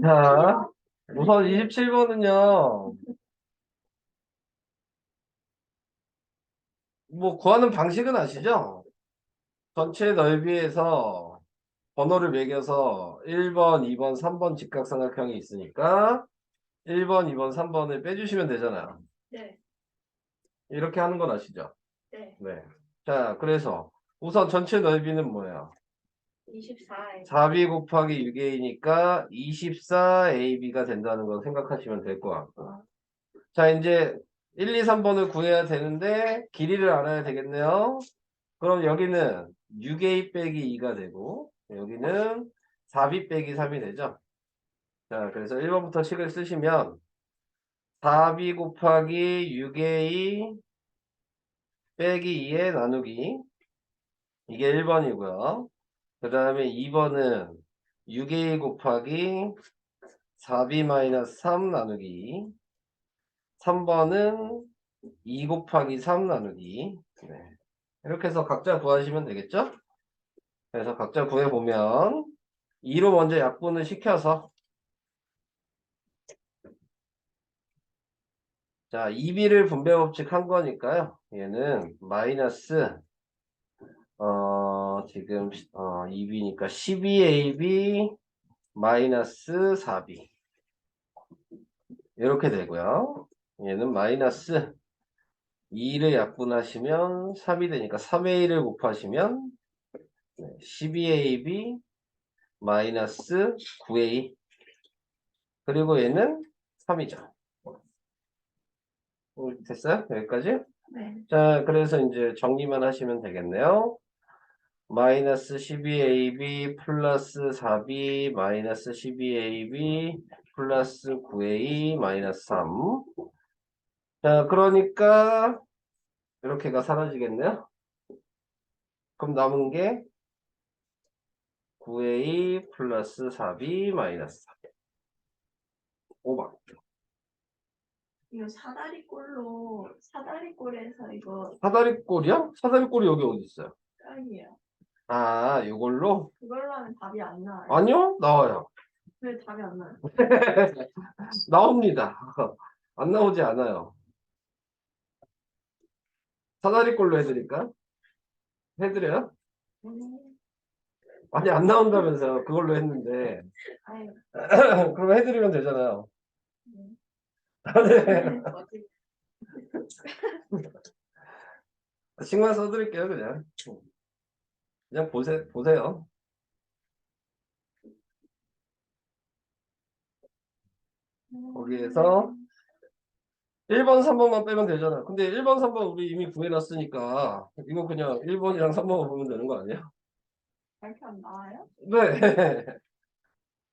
자, 우선 27번은요, 뭐, 구하는 방식은 아시죠? 전체 넓이에서 번호를 매겨서 1번, 2번, 3번 직각삼각형이 있으니까 1번, 2번, 3번을 빼주시면 되잖아요. 네. 이렇게 하는 건 아시죠? 네. 네. 자, 그래서 우선 전체 넓이는 뭐예요? 24. 4b 곱하기 6a니까 24ab가 된다는 거 생각하시면 될 것 같고. 자, 이제 1, 2, 3번을 구해야 되는데 길이를 알아야 되겠네요. 그럼 여기는 6a 빼기 2가 되고 여기는 4b 빼기 3이 되죠. 자, 그래서 1번부터 식을 쓰시면 4b 곱하기 6a 빼기 2에 나누기 이게 1번이고요. 그 다음에 2번은 6a 곱하기 4b-3 나누기 3번은 2 곱하기 3 나누기 네. 이렇게 해서 각자 구하시면 되겠죠? 그래서 각자 구해보면 2로 먼저 약분을 시켜서 자 2b를 분배법칙 한 거니까요. 얘는 마이너스 지금 2b니까 12ab 마이너스 4b 이렇게 되고요. 얘는 마이너스 2를 약분하시면 3이 되니까 3의 1을 곱하시면 12ab 마이너스 9a 그리고 얘는 3이죠. 됐어요? 여기까지? 네. 자, 그래서 이제 정리만 하시면 되겠네요. 마이너스 12ab 플러스 4b 마이너스 12ab 플러스 9a 마이너스 3. 자, 그러니까 이렇게가 사라지겠네요. 그럼 남은 게 9a 플러스 4b 마이너스 3. 5번. 이거 사다리꼴에서 이거 사다리꼴이요? 사다리꼴이 여기 어디 있어요? 짱이에요. 아, 이걸로? 그걸로 하면 답이 안 나와요. 아니요, 나와요. 왜 답이 안 나요? 나옵니다. 안 나오지 않아요. 사다리꼴로 해드릴까? 해드려요? 아니, 안 나온다면서요. 그걸로 했는데. 아유. 그럼 해드리면 되잖아요. 네. 식만 써드릴게요, 그냥. 그냥 보세요. 거기에서 1번, 3번만 빼면 되잖아. 근데 1번, 3번 우리 이미 구해놨으니까 이거 그냥 1번이랑 3번만 보면 되는 거 아니야? 이렇게 안 나와요? 네.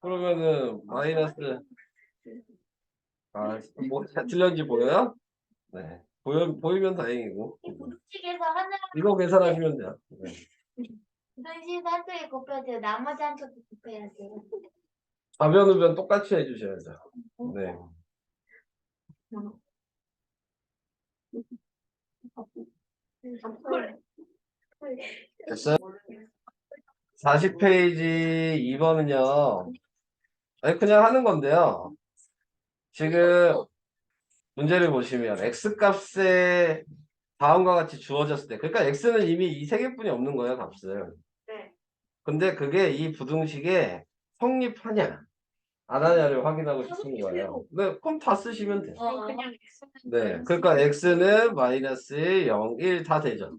그러면은 마이너스 뭐 틀렸는지 보여요? 네. 보이면 다행이고. 부등식에서 하나 이거 계산하시면 돼요. 네. 부등식 한쪽에 곱해야 돼요. 나머지 한쪽에 곱해야 돼요. 좌변 우변 똑같이 해주셔야죠. 네. 됐어요? 40페이지 2번은요. 아니 그냥 하는 건데요. 지금 문제를 보시면 x값에 다음과 같이 주어졌을 때 그러니까 x는 이미 이 세 개뿐이 없는 거예요, 값을. 네. 근데 그게 이 부등식에 성립하냐 안 하냐를 확인하고 싶은 거예요. 네, 그럼 다 쓰시면 돼요. 그냥 네, 그러니까 x는 마이너스 0, 1 다 되죠.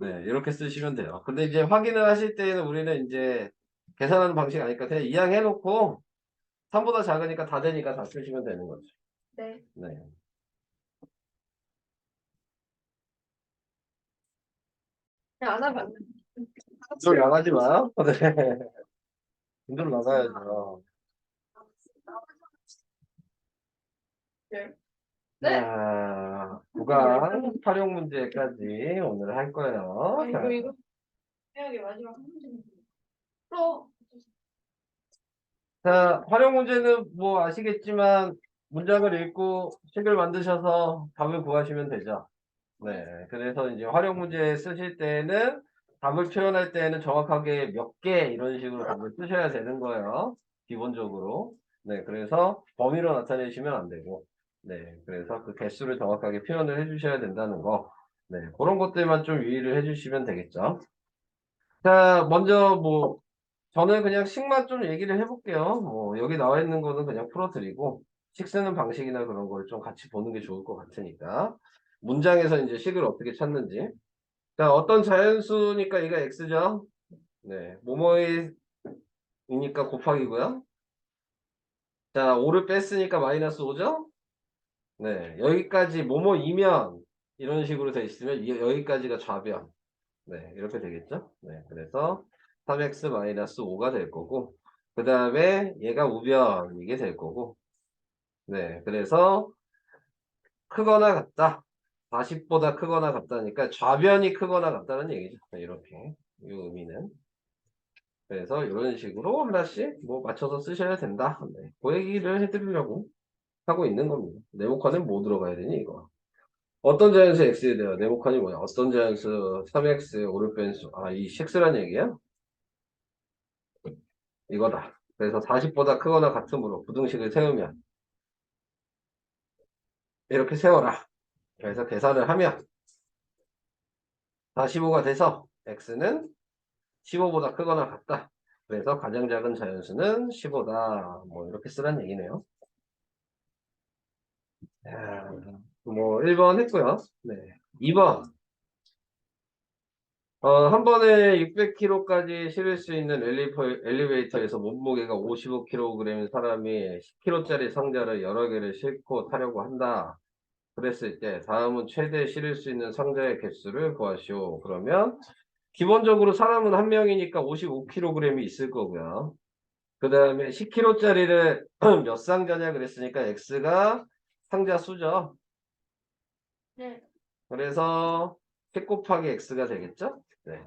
네, 이렇게 쓰시면 돼요. 근데 이제 확인을 하실 때는 우리는 이제 계산하는 방식 아니까 그냥 이항해놓고 3보다 작으니까 다 되니까 다 쓰시면 되는 거죠. 네. 네. 그냥 안 하면 안 돼. 줄 나가지 마요. 네. 줄 나가야죠. 네. 자, 구간 활용 문제까지 오늘 할 거예요. 자, 이거 해야게 마지막 한 문제는 또 자, 활용 문제는 뭐 아시겠지만 문장을 읽고 식을 만드셔서 답을 구하시면 되죠. 네. 그래서 이제 활용 문제 쓰실 때는 답을 표현할 때는 정확하게 몇 개 이런 식으로 답을 쓰셔야 되는 거예요. 기본적으로. 네, 그래서 범위로 나타내시면 안 되고. 네, 그래서 그 개수를 정확하게 표현을 해주셔야 된다는 거. 네, 그런 것들만 좀 유의를 해주시면 되겠죠. 자, 먼저 뭐 저는 그냥 식만 좀 얘기를 해볼게요. 뭐 여기 나와 있는 거는 그냥 풀어드리고 식 쓰는 방식이나 그런 걸 좀 같이 보는 게 좋을 것 같으니까 문장에서 이제 식을 어떻게 찾는지. 자, 어떤 자연수니까 얘가 x죠. 네, 뭐뭐이니까 곱하기고요. 자, 5를 뺐으니까 마이너스 5죠. 네, 여기까지 뭐뭐이면 이런 식으로 돼 있으면 여기까지가 좌변. 네, 이렇게 되겠죠. 네, 그래서 3x-5가 될 거고 그 다음에 얘가 우변 이게 될 거고 네, 그래서 크거나 같다. 40보다 크거나 같다니까 좌변이 크거나 같다는 얘기죠. 네, 이렇게 이 의미는. 그래서 이런 식으로 하나씩 뭐 맞춰서 쓰셔야 된다. 네, 그 얘기를 해드리려고 하고 있는 겁니다. 네모칸은 뭐 들어가야 되니 이거. 어떤 자연수 x에 대한 네모칸이 뭐야? 어떤 자연수 3x 5를 뺀수. 아, 이 식스란 얘기야? 이거다. 그래서 40보다 크거나 같으므로 부등식을 세우면 이렇게 세워라. 그래서 계산을 하면 45가 돼서 x는 15보다 크거나 같다. 그래서 가장 작은 자연수는 15다. 뭐 이렇게 쓰란 얘기네요. 자, 뭐 1번 했고요. 네. 2번. 한 번에 600kg까지 실을 수 있는 엘리베이터에서 몸무게가 55kg인 사람이 10kg짜리 상자를 여러 개를 싣고 타려고 한다. 그랬을 때 다음은 최대 실을 수 있는 상자의 개수를 구하시오. 그러면 기본적으로 사람은 한 명이니까 55kg이 있을 거고요. 그 다음에 10kg짜리를 몇 상자냐 그랬으니까 x가 상자 수죠. 네. 그래서 10 곱하기 x가 되겠죠? 네.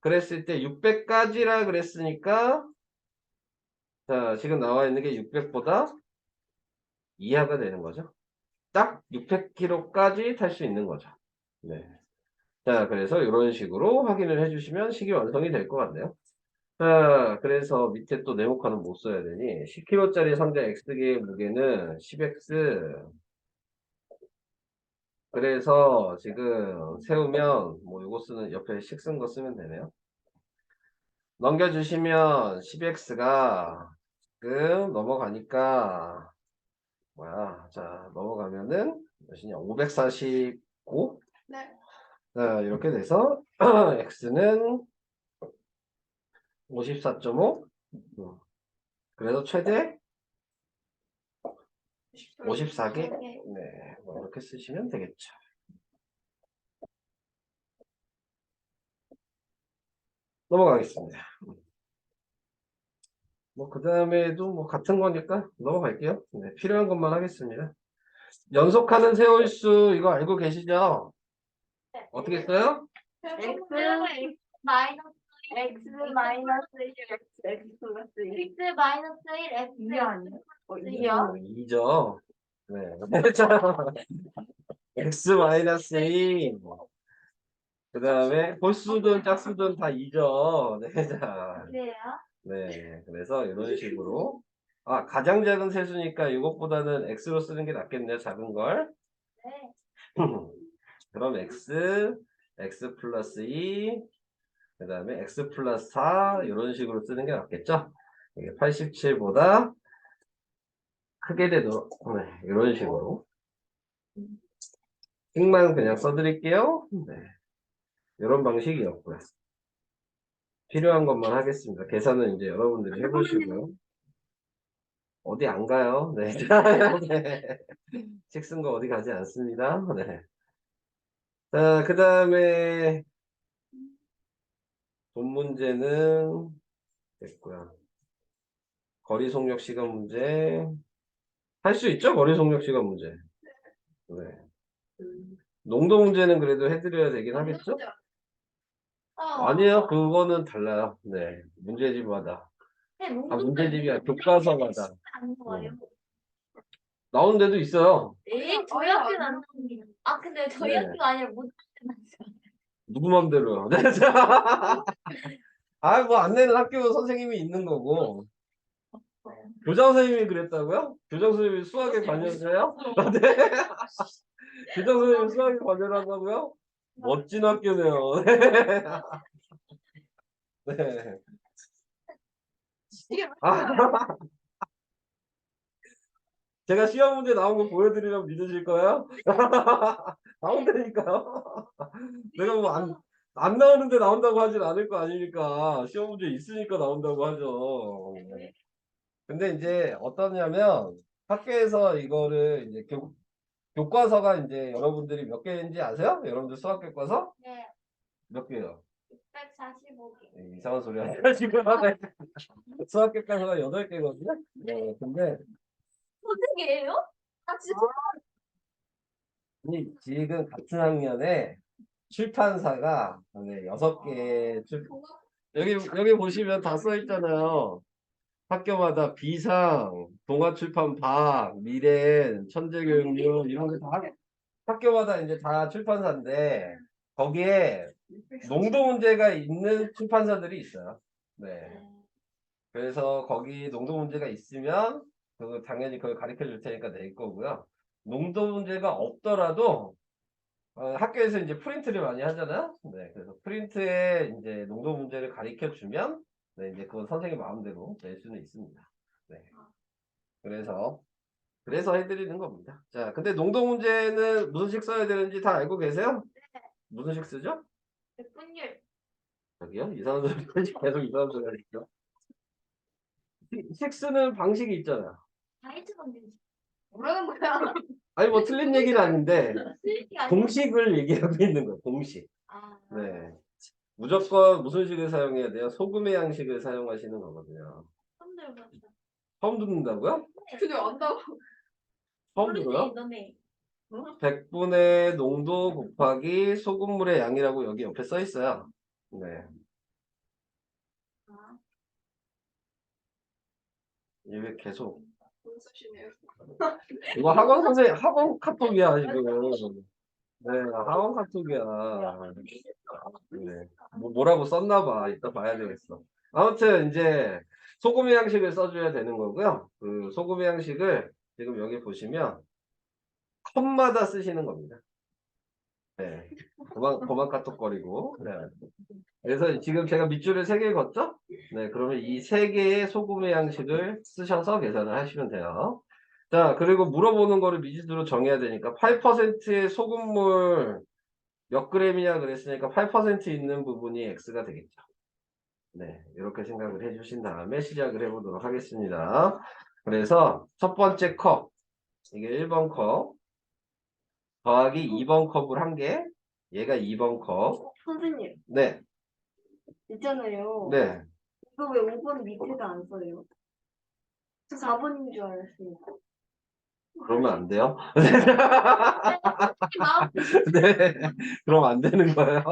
그랬을 때 600까지라 그랬으니까 자, 지금 나와 있는 게 600보다 이하가 되는 거죠. 딱 600kg까지 탈 수 있는 거죠. 네. 자, 그래서 이런 식으로 확인을 해주시면 식이 완성이 될 것 같네요. 자, 그래서 밑에 또 네모칸은 못 써야 되니 10kg짜리 상자 X개의 무게는 10X. 그래서 지금 세우면 뭐 이거 쓰는 옆에 식 쓴 거 쓰면 되네요. 넘겨주시면 10X가 지금 넘어가니까 뭐야? 자, 넘어가면은 몇이냐? 545? 네. 자, 이렇게 돼서 X는 54.5. 그래서 최대 54개? 네, 뭐 이렇게 쓰시면 되겠죠. 넘어가겠습니다. 뭐, 그 다음에도 뭐 같은 거니까 넘어갈게요. 네, 필요한 것만 하겠습니다. 연속하는 세월수 이거 알고 계시죠? 어떻게 써요? X 마이너스 X 마이너스 1, X 플러스 1. X 마이너스 1 X 이게 아니에요? 이요? 2죠. 네. X-2. 그 다음에 홀수든 짝수든 다 2죠. 네, 자. 그래요? 네, 그래서 이런 식으로 가장 작은 세수니까 이것보다는 x로 쓰는 게 낫겠네요. 작은 걸. 네. 그럼 x 플러스 2, 그 다음에 x 플러스 4 이런 식으로 쓰는 게 낫겠죠. 이게 87보다 크게 되도록 네, 이런 식으로 식만 그냥 써드릴게요. 네, 이런 방식이었고요. 필요한 것만 하겠습니다. 계산은 이제 여러분들이 해보시고요. 어디 안 가요? 네. 네. 책 쓴 거 어디 가지 않습니다. 네. 자, 그 다음에 돈 문제는 됐고요. 거리 속력 시간 문제. 할 수 있죠? 거리 속력 시간 문제. 네. 농도 문제는 그래도 해드려야 되긴 하겠죠? 아니에요. 그거는 달라요. 네. 문제집마다. 문제집이 아니라 교과서마다. 안 나와요. 나오는 데도 있어요. 저희 학교는 안 나옵니다. 근데 저희 네. 학교가 아니라 모든 학교는 안 나와요. 누구 맘대로요. 아, 뭐 안내는 학교 선생님이 있는 거고. 교장 선생님이 그랬다고요? 교장 선생님이 수학에 관여해요? 네. 교장 선생님이 수학에 관여를 한다고요? 멋진 학교네요. 네. 아, 제가 시험 문제 나온 거 보여드리면 믿으실 거예요? 나온다니까요. 내가 뭐 안 나오는데 나온다고 하진 않을 거 아닙니까? 시험 문제 있으니까 나온다고 하죠. 근데 이제 어떠냐면 학교에서 이거를 이제 교과서가 이제 여러분들이 몇 개인지 아세요? 여러분들 수학 교과서? 네. 몇 개요? 645개. 이상한 소리 하니까 지금 수학 교과서가 8개거든요. 네, 근데 무슨 개예요? 아, 진짜? 이 지금 같은 학년에 출판사가 네, 6개 여기 보시면 다 써 있잖아요. 학교마다 비상, 동아출판 박, 미래엔, 천재교육률 이런 게 다 학교마다 이제 다 출판사인데 거기에 농도 문제가 있는 출판사들이 있어요. 네. 그래서 거기 농도 문제가 있으면 그 당연히 그걸 가르쳐 줄 테니까 낼 거고요. 농도 문제가 없더라도 학교에서 이제 프린트를 많이 하잖아요. 네, 그래서 프린트에 이제 농도 문제를 가르쳐 주면 네, 이제 그건 선생님 마음대로 낼 수는 있습니다. 네. 그래서 해드리는 겁니다. 자, 근데 농도 문제는 무슨 식 써야 되는지 다 알고 계세요? 무슨 식 쓰죠? 백분율. 저기요? 이상한 소리 계속 이상한 소리 하시죠? 식 쓰는 방식이 있잖아요. 다이트 건데. 뭐라는 거야? 아니 뭐 틀린 얘기는 아닌데 쓰레기 아니야? 공식을 얘기하고 있는 거예요. 공식. 아, 네. 무조건 무슨 식을 사용해야 돼요? 소금의 양식을 사용하시는 거거든요. 처음 들어봤어. 처음 듣는다고요? 근데 안다고. 처음 들어요? 너네. 100분의 농도 곱하기 소금물의 양이라고 여기 옆에 써 있어요. 네. 아, 이게 왜 계속 돈 쓰시네요. 이거 학원 선생님 학원 카톡이야 지금. 네, 학원 카톡이야. 네. 뭐라고 썼나 봐. 이따 봐야 되겠어. 아무튼 이제 소금의 양식을 써줘야 되는 거고요. 그 소금의 양식을 지금 여기 보시면 컵마다 쓰시는 겁니다. 네. 그만 카톡거리고. 네. 그래서 지금 제가 밑줄을 3개 걷죠? 네, 그러면 이 3개의 소금의 양식을 쓰셔서 계산을 하시면 돼요. 자, 그리고 물어보는 거를 미지수로 정해야 되니까 8%의 소금물 몇 그램이냐 그랬으니까 8% 있는 부분이 x가 되겠죠. 네, 이렇게 생각을 해주신 다음에 시작을 해보도록 하겠습니다. 그래서 첫 번째 컵, 이게 1번 컵, 더하기 2번 컵을 한 개, 얘가 2번 컵. 선생님, 네, 있잖아요. 네. 이거 왜 5번 밑에다 안 써요? 저 4번인 줄 알았어요. 그러면 안 돼요? 마음 네, 그럼 안 되는 거예요.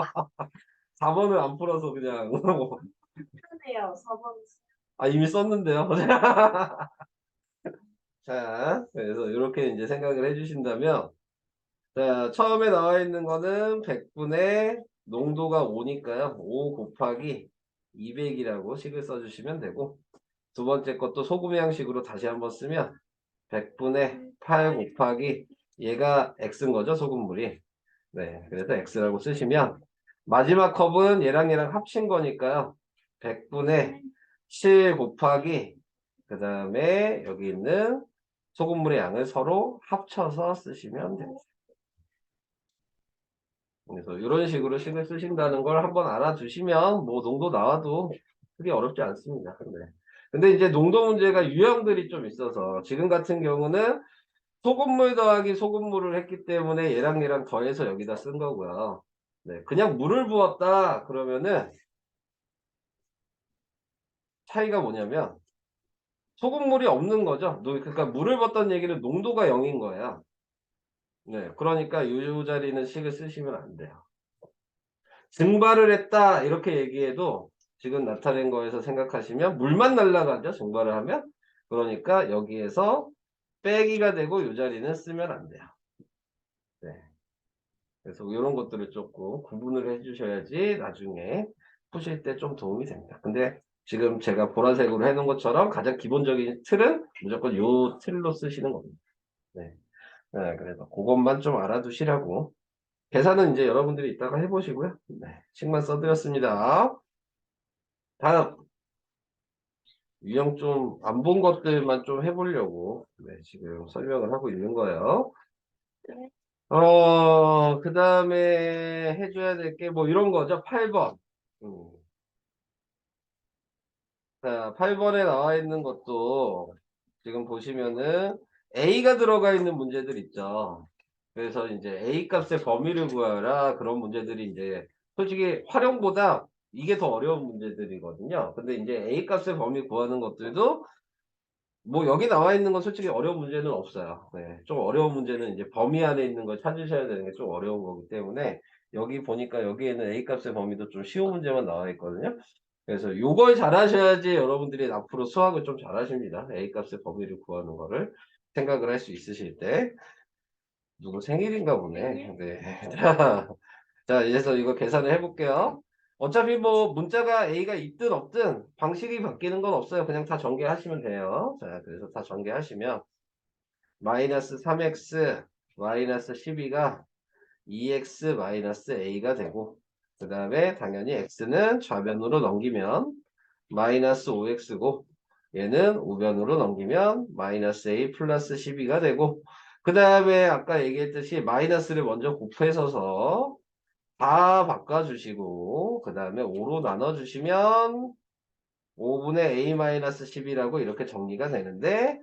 4번을 안 풀어서 그냥. 편해요, 4번. 아, 이미 썼는데요. 자, 그래서 이렇게 이제 생각을 해주신다면, 자, 처음에 나와 있는 거는 100분의 농도가 5니까요. 5 곱하기 200이라고 식을 써주시면 되고, 두 번째 것도 소금의 양식으로 다시 한번 쓰면 100분의 8 곱하기 얘가 x인 거죠, 소금물이. 네, 그래서 x라고 쓰시면 마지막 컵은 얘랑 합친 거니까요. 100분의 7 곱하기 그 다음에 여기 있는 소금물의 양을 서로 합쳐서 쓰시면 됩니다. 그래서 이런 식으로 식을 쓰신다는 걸 한번 알아두시면 뭐 농도 나와도 크게 어렵지 않습니다. 네. 근데 이제 농도 문제가 유형들이 좀 있어서 지금 같은 경우는 소금물 더하기 소금물을 했기 때문에 얘랑 더해서 여기다 쓴 거고요. 네, 그냥 물을 부었다 그러면은 차이가 뭐냐면 소금물이 없는 거죠. 그러니까 물을 부었다는 얘기는 농도가 0인 거예요. 네, 그러니까 이 자리는 식을 쓰시면 안 돼요. 증발을 했다 이렇게 얘기해도 지금 나타낸 거에서 생각하시면 물만 날라가죠. 증발을 하면. 그러니까 여기에서 빼기가 되고 이 자리는 쓰면 안 돼요. 네. 그래서 이런 것들을 조금 구분을 해주셔야지 나중에 푸실 때 좀 도움이 됩니다. 근데 지금 제가 보라색으로 해놓은 것처럼 가장 기본적인 틀은 무조건 요 틀로 쓰시는 겁니다. 네. 네, 그래서 그것만 좀 알아두시라고. 계산은 이제 여러분들이 이따가 해보시고요. 네, 식만 써드렸습니다. 다음 유형 좀 안 본 것들만 좀 해보려고 지금 설명을 하고 있는 거예요. 그 다음에 해줘야 될 게 뭐 이런 거죠. 8번. 자, 8번에 나와 있는 것도 지금 보시면은 A가 들어가 있는 문제들 있죠. 그래서 이제 A 값의 범위를 구하라 그런 문제들이 이제 솔직히 활용보다 이게 더 어려운 문제들이거든요. 근데 이제 A 값의 범위 구하는 것들도 뭐 여기 나와 있는 건 솔직히 어려운 문제는 없어요. 네, 좀 어려운 문제는 이제 범위 안에 있는 걸 찾으셔야 되는 게 좀 어려운 거기 때문에 여기 보니까 여기에는 A 값의 범위도 좀 쉬운 문제만 나와 있거든요. 그래서 요걸 잘하셔야지 여러분들이 앞으로 수학을 좀 잘하십니다. A 값의 범위를 구하는 거를 생각을 할 수 있으실 때. 누구 생일인가 보네. 네. 자, 이제서 이거 계산을 해볼게요. 어차피 뭐 문자가 A가 있든 없든 방식이 바뀌는 건 없어요. 그냥 다 전개하시면 돼요. 자, 그래서 다 전개하시면 마이너스 3x 마이너스 12가 2x 마이너스 A가 되고 그 다음에 당연히 x는 좌변으로 넘기면 마이너스 5x고 얘는 우변으로 넘기면 마이너스 A 플러스 12가 되고 그 다음에 아까 얘기했듯이 마이너스를 먼저 곱해서서 다 바꿔주시고 그 다음에 5로 나눠주시면 5분의 A-10이라고 이렇게 정리가 되는데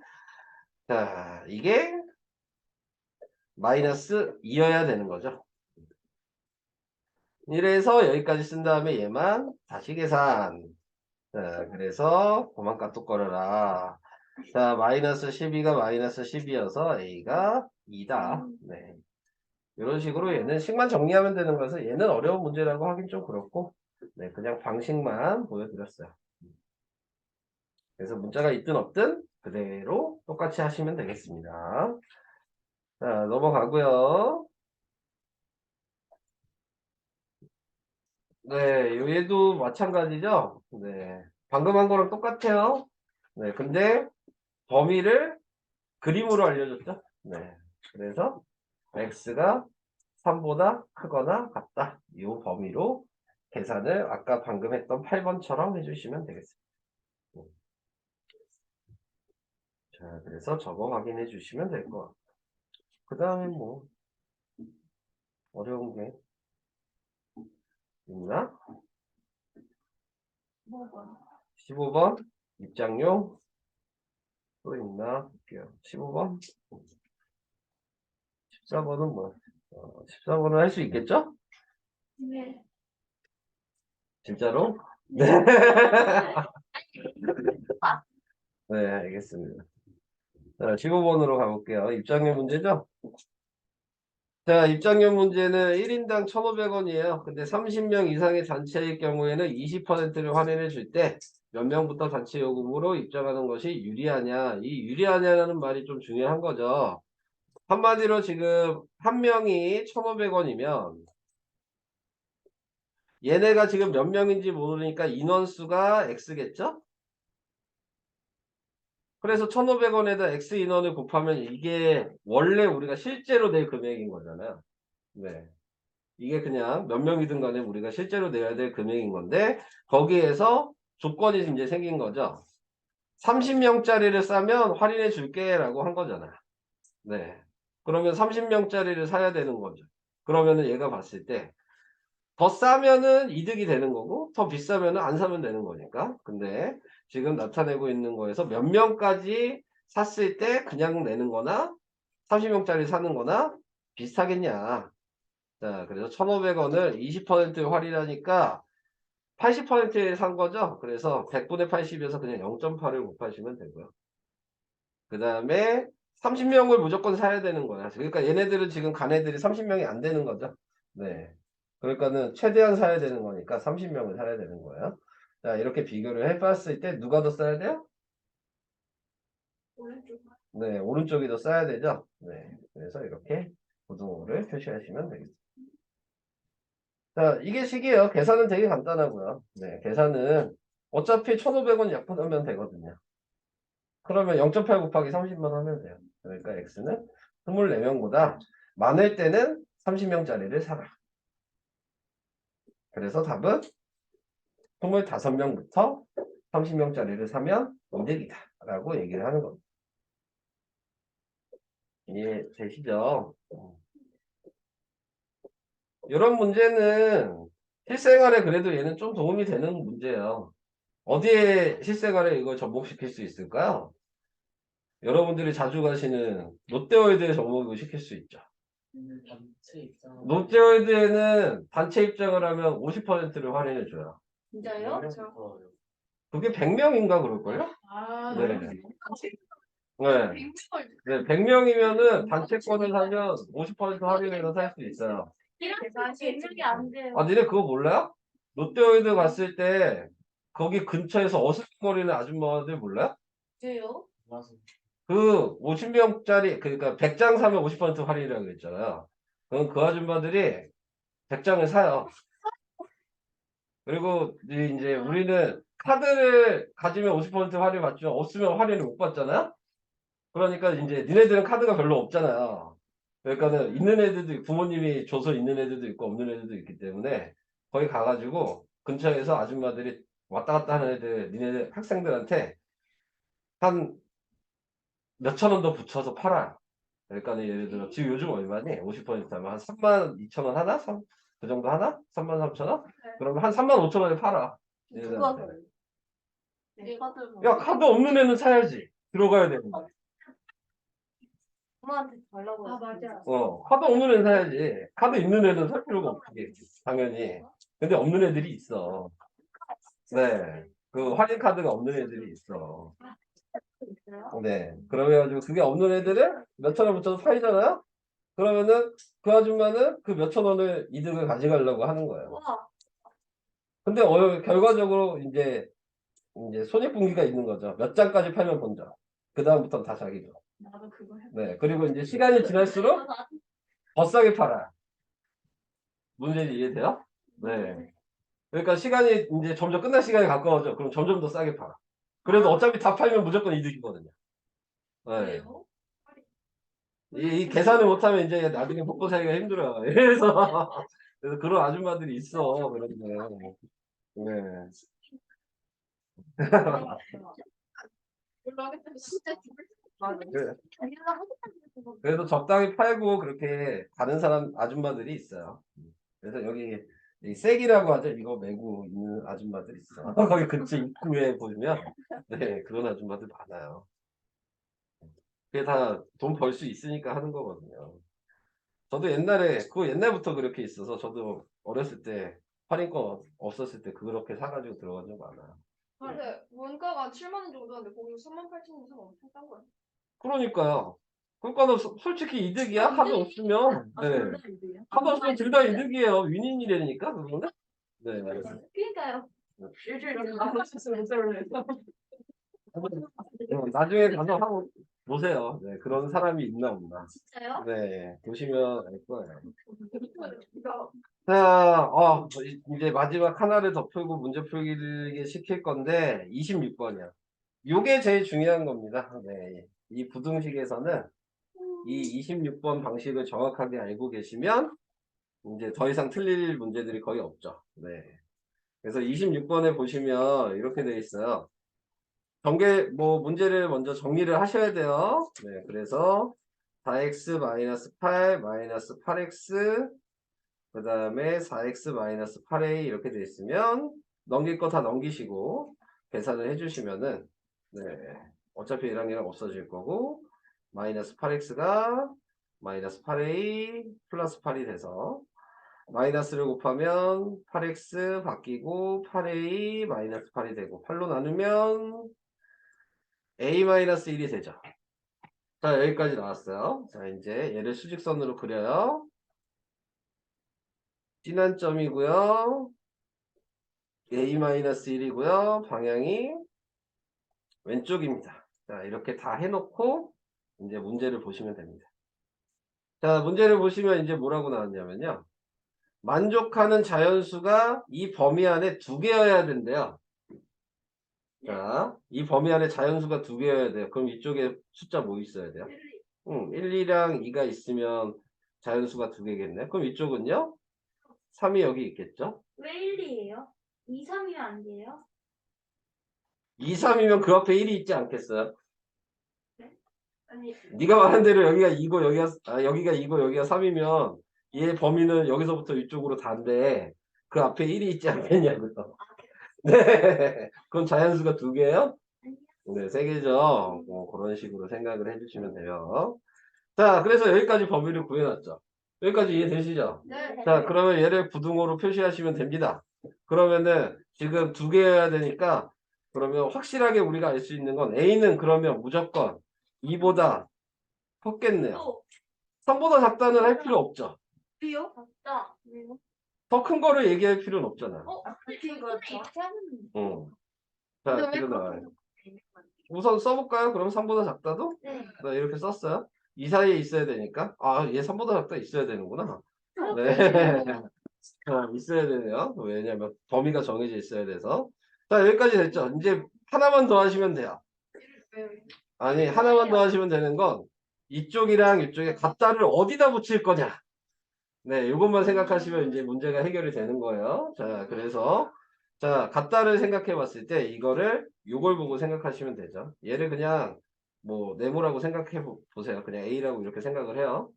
자 이게 마이너스 2여야 되는 거죠. 이래서 여기까지 쓴 다음에 얘만 다시 계산. 자, 그래서 그만 까똑거려라. 자, 마이너스 12가 마이너스 10이어서 A가 2다. 네. 이런 식으로 얘는 식만 정리하면 되는 거라서 얘는 어려운 문제라고 하긴 좀 그렇고, 네, 그냥 방식만 보여드렸어요. 그래서 문자가 있든 없든 그대로 똑같이 하시면 되겠습니다. 자, 넘어가고요. 네, 얘도 마찬가지죠? 네. 방금 한 거랑 똑같아요. 네, 근데 범위를 그림으로 알려줬죠? 네. 그래서 x가 3보다 크거나 같다. 이 범위로 계산을 아까 방금 했던 8번처럼 해주시면 되겠습니다. 자, 그래서 저거 확인해 주시면 될 것 같아요. 그 다음에 뭐 어려운 게 있나? 15번 입장용 또 있나? 볼게요. 15번 14번은 뭐 14번은 할 수 있겠죠? 네. 진짜로? 네. 네, 알겠습니다. 자, 15번으로 가볼게요. 입장용 문제죠? 자, 입장료 문제는 1인당 1,500원이에요. 근데 30명 이상의 단체일 경우에는 20%를 할인해 줄 때 몇 명부터 단체 요금으로 입장하는 것이 유리하냐. 이 유리하냐라는 말이 좀 중요한 거죠. 한마디로 지금 한 명이 1,500원이면 얘네가 지금 몇 명인지 모르니까 인원수가 X겠죠? 그래서 1,500원에다 X 인원을 곱하면 이게 원래 우리가 실제로 낼 금액인 거잖아요. 네. 이게 그냥 몇 명이든 간에 우리가 실제로 내야 될 금액인 건데 거기에서 조건이 이제 생긴 거죠. 30명짜리를 싸면 할인해 줄게 라고 한 거잖아. 네. 그러면 30명짜리를 사야 되는 거죠. 그러면은 얘가 봤을 때 더 싸면은 이득이 되는 거고 더 비싸면은 안 사면 되는 거니까. 근데 지금 나타내고 있는 거에서 몇 명까지 샀을 때 그냥 내는 거나 30명짜리 사는 거나 비슷하겠냐. 자, 그래서 1,500원을 20% 할인하니까 80%에 산 거죠. 그래서 100분의 80에서 그냥 0.8을 곱하시면 되고요. 그 다음에 30명을 무조건 사야 되는 거야. 그러니까 얘네들은 지금 간 애들이 30명이 안 되는 거죠. 네. 그러니까는 최대한 사야 되는 거니까 30명을 사야 되는 거예요. 자, 이렇게 비교를 해봤을 때 누가 더 싸야 돼요? 오른쪽. 네, 오른쪽이 더 싸야 되죠. 네. 그래서 이렇게 고등호를 표시하시면 되겠습니다. 자, 이게 식이에요. 계산은 되게 간단하고요. 네, 계산은 어차피 1,500원 약분하면 되거든요. 그러면 0.8 곱하기 30만 하면 돼요. 그러니까 x는 24명보다 많을 때는 30명짜리를 사라. 그래서 답은 25명부터 30명짜리를 사면 이득이다. 라고 얘기를 하는 겁니다. 이해되시죠? 이런 문제는 실생활에 그래도 얘는 좀 도움이 되는 문제예요. 어디에 실생활에 이걸 접목시킬 수 있을까요? 여러분들이 자주 가시는 롯데월드에 접목을 시킬 수 있죠. 단체 입장. 롯데월드에는 단체 입장을 하면 50%를 할인해줘요. 진짜요? 그게 100명인가 그럴걸요? 아, 네. 너무 네. 네, 100명이면은 단체권을 사면 50% 할인해서 살 수 있어요. 이렇게 계산이 안 돼요. 아, 니네 그거 몰라요? 롯데월드 갔을 때 거기 근처에서 어슬거리는 아줌마들 몰라요? 돼요? 그 50명짜리 그러니까 100장 사면 50% 할인이라고 그랬잖아요. 그럼 그 아줌마들이 100장을 사요. 그리고 이제 우리는 카드를 가지면 50% 할인 받죠. 없으면 할인을 못 받잖아요. 그러니까 이제 니네들은 카드가 별로 없잖아요. 그러니까는 있는 애들도 부모님이 줘서 있는 애들도 있고 없는 애들도 있기 때문에 거기 가가지고 근처에서 아줌마들이 왔다 갔다 하는 애들 니네들 학생들한테 한 몇천 원 더 붙여서 팔아요. 그러니까 예를 들어 지금 요즘 얼마니? 50% 하면 한 32,000원 하나? 그 정도 하나? 33,000원? 그러면 한 35,000원에 팔아. 누가 얘네들한테. 사요? 카드 야, 카드 없는 애는 사야지. 들어가야 되는 거. 엄마한테 달라고 아, 했어요. 맞아. 카드 없는 애는 사야지. 카드 있는 애는 살 필요가 없지. 당연히. 근데 없는 애들이 있어. 네. 그 할인 카드가 없는 애들이 있어. 있어요? 네. 그래가지고 그게 없는 애들은 몇천 원 붙여서 팔잖아요? 그러면은 그 아줌마는 그 몇천 원을 이득을 가져가려고 하는 거예요. 와, 근데 결과적으로 이제 손익분기가 있는 거죠. 몇 장까지 팔면 본전. 그 다음부터는 다 자기죠. 나도 그거 해. 네. 그리고 이제 시간이 지날수록 더 싸게 팔아요. 문제 이해돼요? 네. 그러니까 시간이 이제 점점 끝날 시간이 가까워져. 그럼 점점 더 싸게 팔아. 그래도 어차피 다 팔면 무조건 이득이거든요. 네. 그래요? 이 계산을 못하면 이제 나중에 먹고 살기가 힘들어요. 그래서 그런 아줌마들이 있어. 그런데. 네. 올라가겠다. 진짜 맞아. 자기가 하겠다는 거. 그래서 적당히 팔고 그렇게 가는 사람 아줌마들이 있어요. 그래서 여기 이 쐐기라고 하죠. 이거 메고 있는 아줌마들이 있어. 거기 근처 입구에 보시면 네 그런 아줌마들 많아요. 그게 다 돈 벌 수 있으니까 하는 거거든요. 저도 옛날에 그거 옛날부터 그렇게 있어서 저도 어렸을 때 할인권 없었을 때 그렇게 사가지고 들어간 적 많아요. 근데 원가가 7만 원 정도 하는데 거기 38,000원 사면 엄청 싼 거야. 그러니까요. 그러니까는 솔직히 이득이야. 카드 없으면. 아, 네. 진짜 이득이야? 카드 없으면 둘 다 이득이에요. 윈윈이라니까 그거는. 네. 그러니까요. 일주일에 나눠줬으면 썰을 해서. 나중에 가서 한번 보세요. 네, 그런 사람이 있나 없나. 진짜요? 네, 보시면 알 거예요. 자, 이제 마지막 하나를 더 풀고 문제 풀기를 시킬 건데 26번이야. 요게 제일 중요한 겁니다. 네, 이 부등식에서는 이 26번 방식을 정확하게 알고 계시면 이제 더 이상 틀릴 문제들이 거의 없죠. 네. 그래서 26번에 보시면 이렇게 되어 있어요. 문제를 먼저 정리를 하셔야 돼요. 네, 그래서 4x-8 8x 그 다음에 4x-8a 이렇게 되어 있으면 넘길 거 다 넘기시고 계산을 해주시면은 네, 어차피 얘랑 얘랑 없어질 거고 마이너스 8x가 마이너스 8a 플러스 8이 돼서 마이너스를 곱하면 8x 바뀌고 8a 마이너스 8이 되고 8로 나누면 a-1이 되죠. 자, 여기까지 나왔어요. 자, 이제 얘를 수직선으로 그려요. 진한 점이고요. a-1이고요. 방향이 왼쪽입니다. 자, 이렇게 다 해놓고 이제 문제를 보시면 됩니다. 자, 문제를 보시면 이제 뭐라고 나왔냐면요. 만족하는 자연수가 이 범위 안에 2개여야 된대요. 자, 이 범위 안에 자연수가 2개여야 돼요. 그럼 이쪽에 숫자 뭐 있어야 돼요? 1, 2랑 2가 있으면 자연수가 2개겠네. 그럼 이쪽은요? 3이 여기 있겠죠? 왜 1이에요? 2, 3이면 안 돼요? 2, 3이면 그 앞에 1이 있지 않겠어요? 아니 네가 말한 대로 여기가 2고 여기가 2고 여기가 3이면 얘 범위는 여기서부터 이쪽으로 다인데 그 앞에 1이 있지 않겠냐고요. 네. 그럼 자연수가 2개예요? 네, 3개죠. 뭐 그런 식으로 생각을 해주시면 돼요. 자, 그래서 여기까지 범위를 구해놨죠. 여기까지 이해되시죠? 네. 자, 그러면 얘를 부등호로 표시하시면 됩니다. 그러면은 지금 2개여야 되니까 그러면 확실하게 우리가 알 수 있는 건 A는 그러면 무조건 2보다 컸겠네요. 3보다 작다는 할 필요 없죠. B요? 없다. 더 큰 거를 얘기할 필요는 없잖아. 그렇게 그렇죠. 응. 근데 자, 왜 그거 그렇게 나와요. 우선 써볼까요? 그럼 3보다 작다도? 네. 네, 이렇게 썼어요. 이 사이에 있어야 되니까. 아, 얘 3보다 작다 있어야 되는구나. 네. 있어야 되네요. 왜냐면 범위가 정해져 있어야 돼서. 자, 여기까지 됐죠. 이제 하나만 더 하시면 돼요. 아니, 하나만 더 하시면 되는 건 이쪽이랑 이쪽에 같다를 어디다 붙일 거냐. 네, 이것만 생각하시면 이제 문제가 해결이 되는 거예요. 자, 그래서 자, 같다를 생각해 봤을 때 이거를 요걸 보고 생각하시면 되죠. 얘를 그냥 뭐 네모라고 생각해 보세요. 그냥 A라고 이렇게 생각을 해요.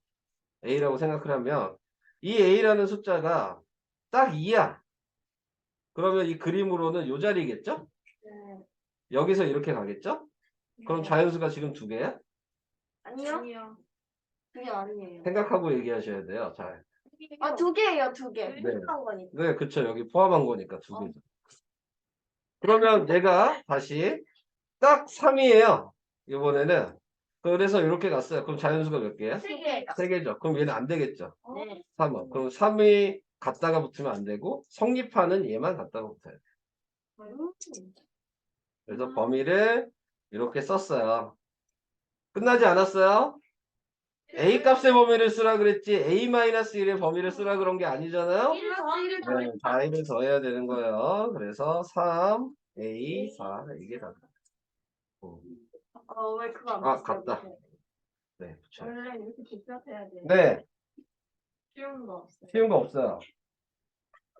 A라고 생각을 하면 이 A라는 숫자가 딱 2야. 그러면 이 그림으로는 요 자리겠죠? 네. 여기서 이렇게 가겠죠? 그럼 자연수가 지금 2개야? 아니요? 그게 아니에요. 생각하고 얘기하셔야 돼요. 잘. 아, 2개예요, 2개. 네. 한 거니까. 네, 그쵸. 여기 포함한 거니까 2개죠. 그러면 얘가 다시 딱 3이에요. 이번에는. 그래서 이렇게 갔어요. 그럼 자연수가 몇 개야? 3개. 3개죠. 그럼 얘는 안 되겠죠. 네. 3은. 그럼 3이 갖다가 붙으면 안 되고 성립하는 얘만 갖다가 붙어요. 그래서 범위를 이렇게 썼어요. 끝나지 않았어요? A 값의 범위를 쓰라 그랬지 A-1의 범위를 쓰라 그런 게 아니잖아요? 1을 더하면 네, 다 1을 더해야 되는 거예요. 그래서 3, A, 4 이게 답이다. 왜 그거 안 아, 봤어요? 같다. 네, 붙여요. 원래 이렇게 좁혀서 해야 돼요. 네, 쉬운 거 없어요. 쉬운 거 없어요.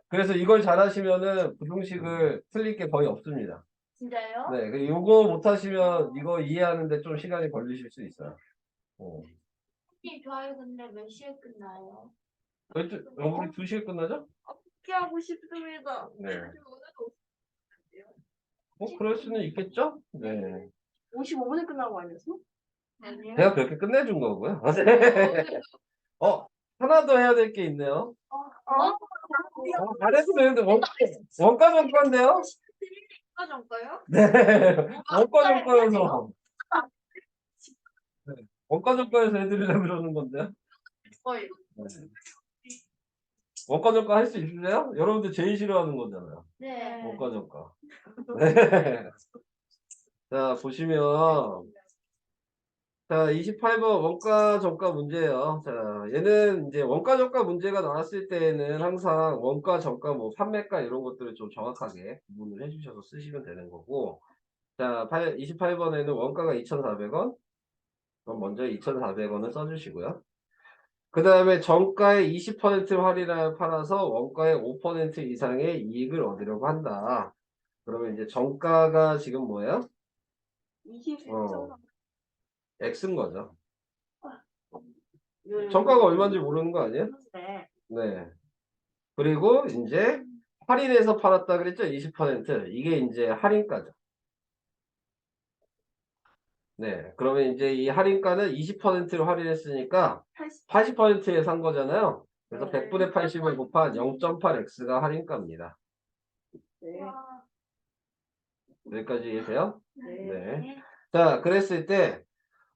그래서 이걸 잘하시면은 부등식을 틀릴 게 거의 없습니다. 진짜요? 네, 그 요거 못하시면 이거 이해하는데 좀 시간이 걸리실 수 있어요. 선생님, 저희 근데 몇 시에 끝나요? 우리 2시에 끝나죠? 하고 싶습니다. 네. 뭐 그럴 수는 있겠죠? 네. 55분에 끝난 거 아니었어? 아니요. 제가 그렇게 끝내준 거고요. 하나 더 해야 될 게 있네요. 잘해도 되는데 원가 정가인데요? 전가요? 네. 원가 정가여서. 네. 원가 정가에서 해드리려고 그러는 건데요. 거의. 네. 원가 정가 할 수 있으세요? 여러분들 제일 싫어하는 거잖아요. 네. 원가 정가. 네. 자, 보시면. 자, 28번 원가 정가 문제예요. 자, 얘는 이제 원가 정가 문제가 나왔을 때에는 항상 원가 정가 뭐 판매가 이런 것들을 좀 정확하게 구분을 해주셔서 쓰시면 되는 거고. 자, 28번에는 원가가 2,400원. 그럼 먼저 2,400원을 써주시고요. 그 다음에 정가의 20% 할인을 팔아서 원가의 5% 이상의 이익을 얻으려고 한다. 그러면 이제 정가가 지금 뭐예요? 21점. X인 거죠. 정가가 얼마인지 모르는 거 아니에요? 네. 네. 그리고 이제 할인해서 팔았다 그랬죠? 20%. 이게 이제 할인가죠. 네. 그러면 이제 이 할인가는 20%로 할인했으니까 80%에 산 거잖아요. 그래서 100분의 80을 곱한 0.8x가 할인가입니다. 네. 여기까지 이해돼요? 네. 네. 자, 그랬을 때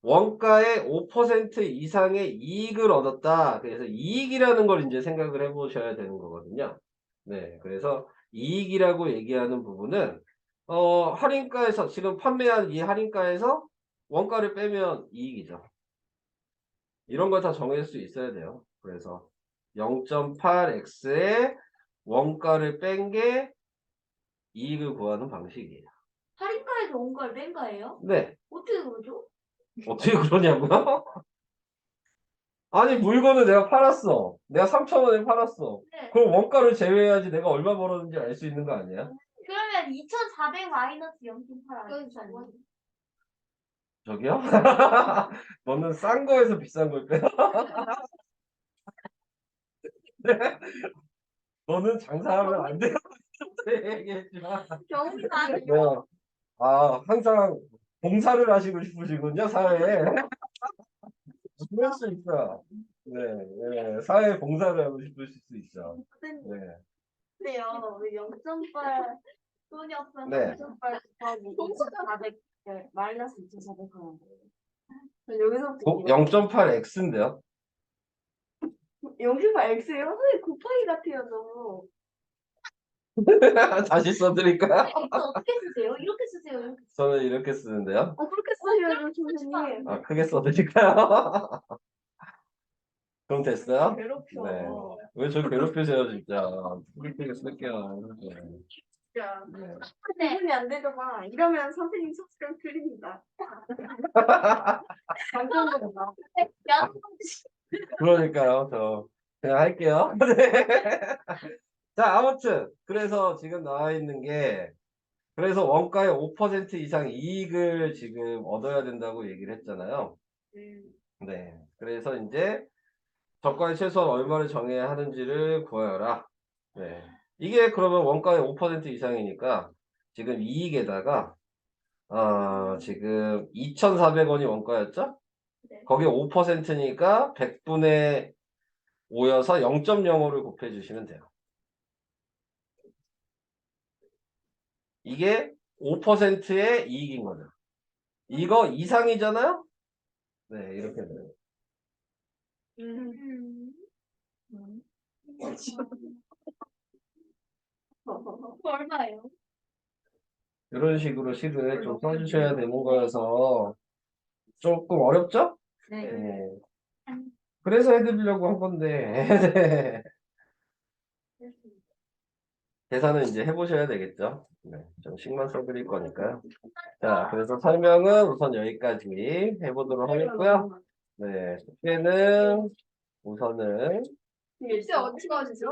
원가의 5% 이상의 이익을 얻었다. 그래서 이익이라는 걸 이제 생각을 해보셔야 되는 거거든요. 네. 그래서 이익이라고 얘기하는 부분은 할인가에서 지금 판매한 이 할인가에서 원가를 빼면 이익이죠. 이런 걸 다 정할 수 있어야 돼요. 그래서 0.8x의 원가를 뺀 게 이익을 구하는 방식이에요. 할인가에서 온 걸 뺀 거예요? 네. 어떻게 그러죠? 어떻게 그러냐고요? 아니, 물건을 내가 팔았어. 내가 3,000원에 팔았어. 네. 그럼 원가를 제외해야지 내가 얼마 벌었는지 알 수 있는 거 아니야? 그러면 2,400 마이너스 0.8 여기 아니에요? 저기요? 너는 싼 거에서 비싼 걸 빼. 너는 장사하면 안 돼요. 얘기했지만. 경우가 아니에요. 네. 아, 항상 봉사를 하시고 싶으시군요, 사회에. 그럴 수 있어. 네, 네. 사회 봉사를 하고 싶으실 수 있어. 네. 근데요, 왜 0.8 돈이 없어서 네. 0.8 곱하기 2,400 마이너스 2,400 하는 거예요. 여기서부터 0.8x인데요. 0.8x예요? 선생님 곱하기 같아요, 너무. 다시 써드릴까요? 이거 어떻게 쓰세요? 이렇게 쓰세요. 이렇게. 저는 이렇게 쓰는데요. 그렇게 쓰셔야죠, 선생님. 아, 크게 써드릴까요? 그럼 됐어요? 괴롭혀. 네. 왜 저 괴롭히세요, 진짜. 크게 쓸게요. 네. 진짜. 네. 구분이 안 되더만. 이러면 선생님 속쓰려 틀립니다. 감정적으로 나. 야, 그러니까요, 저 그냥 할게요. 네. 자, 아무튼 그래서 지금 나와 있는 게 그래서 원가의 5% 이상 이익을 지금 얻어야 된다고 얘기를 했잖아요. 네. 그래서 이제 저가의 최소한 얼마를 정해야 하는지를 구하여라. 네. 이게 그러면 원가의 5% 이상이니까 지금 이익에다가 지금 2,400원이 원가였죠? 네. 거기에 5%니까 100분의 5여서 0.05를 곱해 주시면 돼요. 이게 5%의 이익인 거죠. 이거 이상이잖아요? 네, 이렇게 돼요. 얼마예요? 이런 식으로 식을 좀 써주셔야 되는 거여서 조금 어렵죠? 네. 그래서 해드리려고 한 건데. 네. 계산은 이제 해보셔야 되겠죠? 네, 좀 식만 써드릴 거니까요. 자, 그래서 설명은 우선 여기까지 해보도록 하겠고요. 네, 숙제는 우선은 이제 어디까지죠?